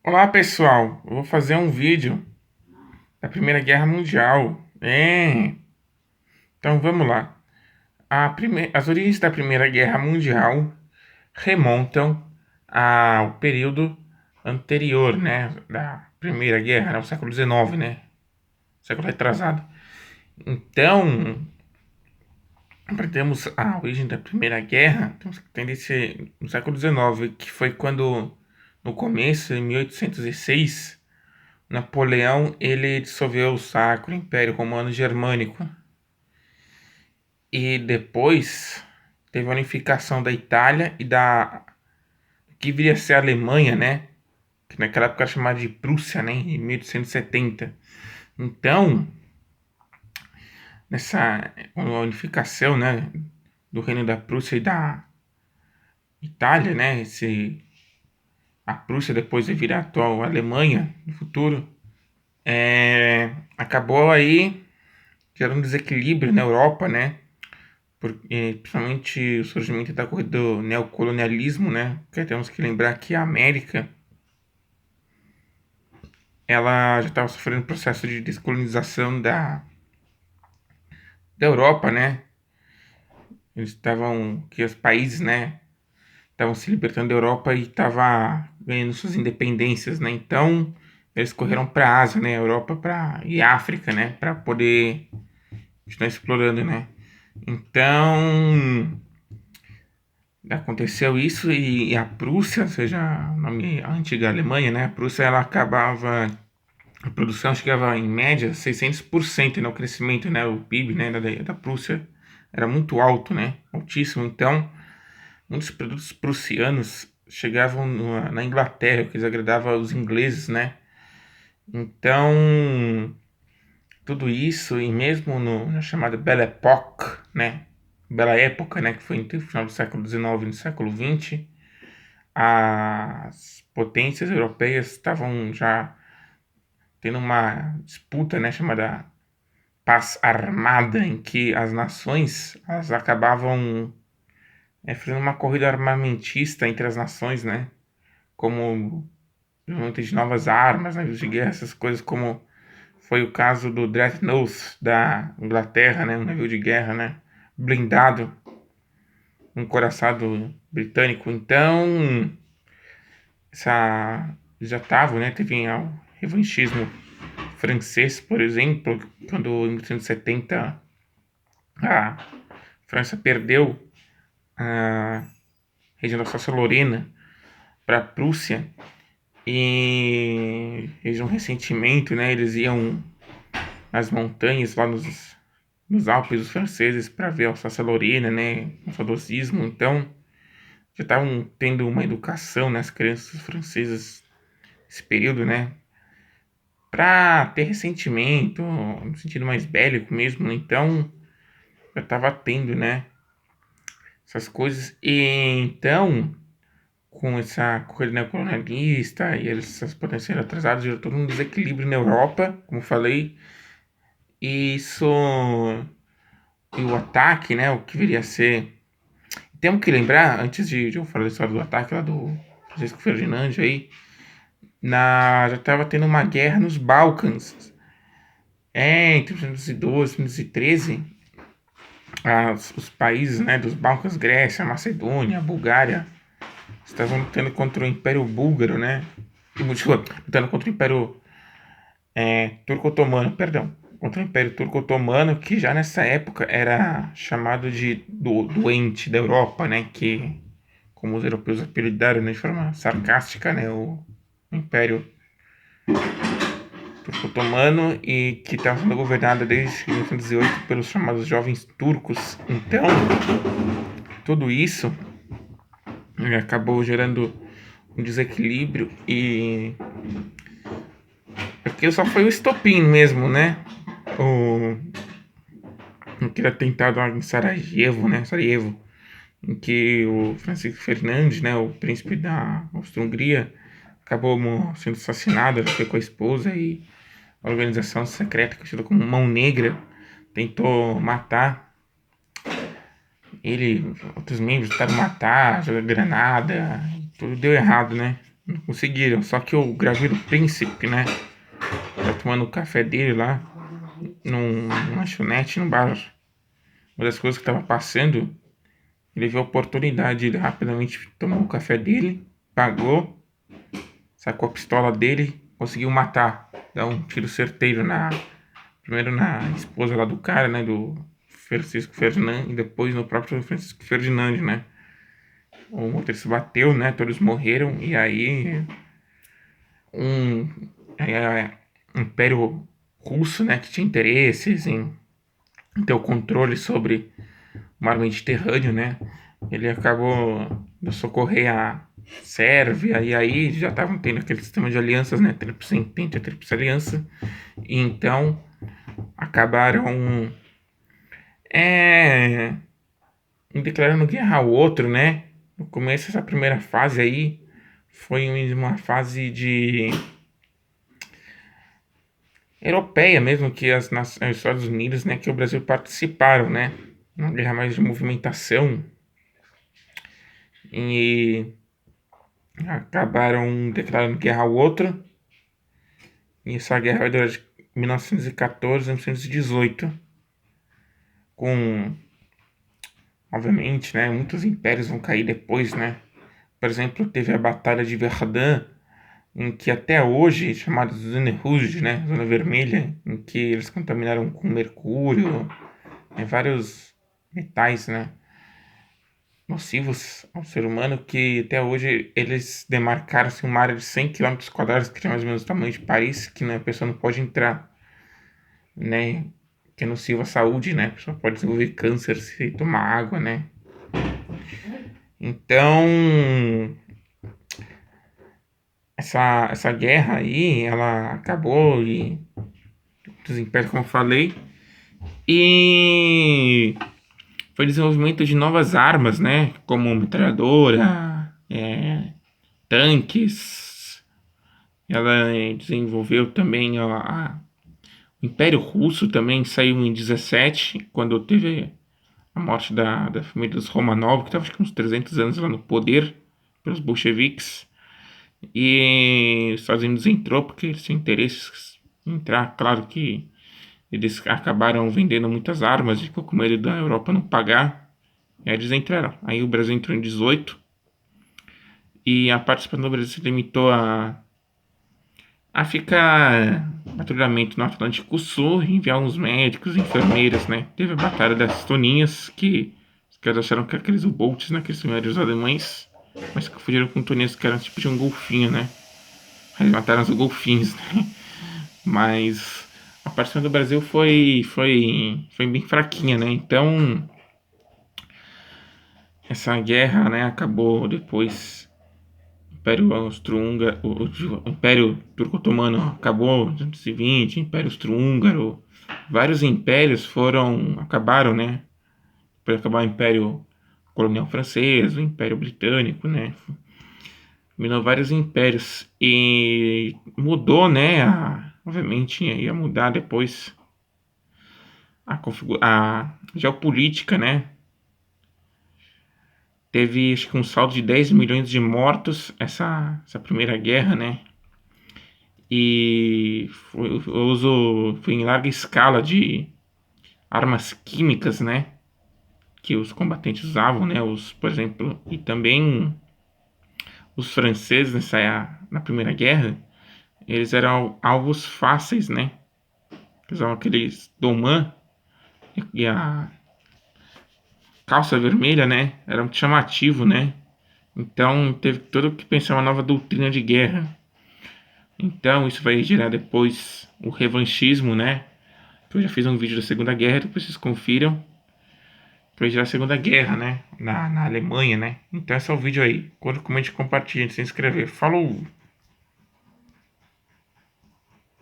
Olá pessoal, eu vou fazer um vídeo da Primeira Guerra Mundial. Então vamos lá. As origens da Primeira Guerra Mundial remontam ao período anterior, né, da Primeira Guerra, né, o século XIX, né, século retrasado. Então, aprendemos a origem da Primeira Guerra, temos que entender esse no século XIX, que foi quando, no começo, em 1806, Napoleão ele dissolveu o Sacro Império Romano Germânico e depois teve a unificação da Itália e da que viria a ser a Alemanha, né? Que naquela época era chamada de Prússia, né? Em 1870. Então, nessa unificação, né? Do Reino da Prússia e da Itália, né? A Prússia depois vai virar a atual Alemanha no futuro. Acabou aí gerando desequilíbrio na Europa, né? Principalmente o surgimento da corrida do neocolonialismo, né? Porque temos que lembrar que a América ela já estava sofrendo um processo de descolonização da Europa, né? Eles estavam, que os países, né? Estavam se libertando da Europa e estavam ganhando suas independências, né? Então eles correram para a Ásia, né? Europa e África, né? Para poder estar explorando, né? Então aconteceu isso e a Prússia, ou seja, o nome a antiga Alemanha, né? A Prússia ela acabava, a produção chegava em média 600%, né? O crescimento, né? O PIB, né? Da Prússia era muito alto, né? Altíssimo. Então, muitos produtos prussianos chegavam na Inglaterra, que desagradava os ingleses, né? Então, tudo isso e mesmo na chamada Belle Époque, né? Bela Época, né? Que foi entre o final do século XIX e no século XX, as potências europeias estavam já tendo uma disputa, né, chamada paz armada, em que as nações elas acabavam fazendo uma corrida armamentista entre as nações, né, como desenvolvimento de novas armas, navios de guerra, essas coisas como foi o caso do Dreadnought da Inglaterra, né, um navio de guerra, né, blindado, um coraçado britânico. Então, essa já estava, né, teve o revanchismo francês, por exemplo, quando em 1870 a França perdeu a região da Alsácia-Lorena para a Prússia e eles um ressentimento, né? Eles iam nas montanhas lá nos Alpes os franceses para ver a Alsácia-Lorena, né? O saudosismo, então já estavam tendo uma educação nas crianças francesas nesse período, né? Para ter ressentimento, no sentido mais bélico mesmo, né? Então já estava tendo, né? Essas coisas. E então, com essa corrida neocolonialista e essas potências atrasadas, gerou todo um desequilíbrio na Europa, como falei. E isso, e o ataque, né? O que viria a ser. Temos que lembrar, antes de eu falar da história do ataque lá do Francisco Ferdinand aí, já estava tendo uma guerra nos Balcãs. Entre 1912 e 1913, os países, né, dos Balcãs, Grécia, Macedônia, Bulgária, estavam lutando contra o Império Búlgaro, né? Lutando contra o Império Turco-Otomano, perdão. Contra o Império Turco-Otomano, que já nessa época era chamado de doente da Europa, né? Que, como os europeus apelidaram, né, de forma sarcástica, né? O Império Turco-Otomano e que estava sendo governado desde 1918 pelos chamados jovens turcos. Então, tudo isso acabou gerando um desequilíbrio e aquilo só foi o estopim mesmo, né? O aquele atentado em Sarajevo, né? Sarajevo, em que o Francisco Fernandes, né? O príncipe da Áustria-Hungria, acabou sendo assassinado, ele foi com a esposa e a organização secreta, conhecida como Mão Negra, tentou matar ele, outros membros tentaram matar, jogar granada, tudo deu errado, né? não conseguiram. Só que o Graveiro Príncipe, né, tá tomando o café dele lá, numa lanchonete, num bar. Uma das coisas que tava passando, ele viu a oportunidade, ele rapidamente tomou o café dele, pagou, sacou a pistola dele, conseguiu matar, dar um tiro certeiro primeiro na esposa lá do cara, né, do Francisco Ferdinand, e depois no próprio Francisco Ferdinand, né. O motorista bateu, né, todos morreram, e aí um Império Russo, né, que tinha interesses em ter o controle sobre o mar Mediterrâneo, né, ele acabou de socorrer a Sérvia, e aí já estavam tendo aquele sistema de alianças, né, Tríplice Entente, a Tríplice Aliança, e então acabaram é, um declarando guerra ao outro, né. No começo, essa primeira fase aí foi uma fase de europeia mesmo, que os Estados Unidos, né, que o Brasil participaram, né, uma guerra mais de movimentação, e acabaram declarando guerra ao outro, e essa guerra vai durar de 1914 a 1918, com, obviamente, né, muitos impérios vão cair depois, né. Por exemplo, teve a Batalha de Verdun, em que até hoje, chamada Zona Rouge, né, Zona Vermelha, em que eles contaminaram com mercúrio, vários metais, né, nocivos ao ser humano, que até hoje eles demarcaram-se uma área de 100 quilômetros quadrados, que é mais ou menos o tamanho de Paris, que, né, a pessoa não pode entrar, né, que é nocivo à saúde, né, a pessoa pode desenvolver câncer se tomar água, né. Então, essa guerra aí, ela acabou e dos impérios, como eu falei, e foi desenvolvimento de novas armas, né, como metralhadora, tanques. Ela desenvolveu também o Império Russo também saiu em 17, quando teve a morte da família dos Romanov, que estava acho que uns 300 anos lá no poder, pelos bolcheviques. E os Estados Unidos entrou porque eles tinham interesses em entrar. Claro que eles acabaram vendendo muitas armas e ficou com medo da Europa não pagar. E aí eles entraram. Aí o Brasil entrou em 18 e a participação do Brasil se limitou a ficar patrulhamento no Atlântico Sul, enviar uns médicos, enfermeiras, né? Teve a Batalha das Toninhas, que os caras acharam que aqueles U-Boats, né? Aqueles submarinos alemães, mas que fugiram com toninhas que eram tipo de um golfinho, né? Aí mataram os golfinhos, né? Mas a participação do Brasil foi bem fraquinha, né? Então, essa guerra, né, acabou depois. O Império Austro-Húngaro, o Império Turco-Otomano acabou em 1920, Império Austro-Húngaro, vários impérios acabaram, né? Depois acabar o Império Colonial Francês, o Império Britânico, né? Dominou vários impérios e mudou, né? Obviamente ia mudar depois a geopolítica, né? Teve acho que um saldo de 10 milhões de mortos essa primeira guerra, né? E foi em larga escala de armas químicas, né? Que os combatentes usavam, né? Por exemplo, e também os franceses na Primeira Guerra, eles eram alvos fáceis, né? Eles usavam aqueles Doman e a calça vermelha, né? Era muito chamativo, né? Então teve todo que pensar uma nova doutrina de guerra. Então isso vai gerar depois o revanchismo, né? Eu já fiz um vídeo da Segunda Guerra, depois vocês confiram. Vai gerar a Segunda Guerra, né? Na Alemanha, né? Então é só o vídeo aí. Quando comente, compartilhe, se inscrever. Falou!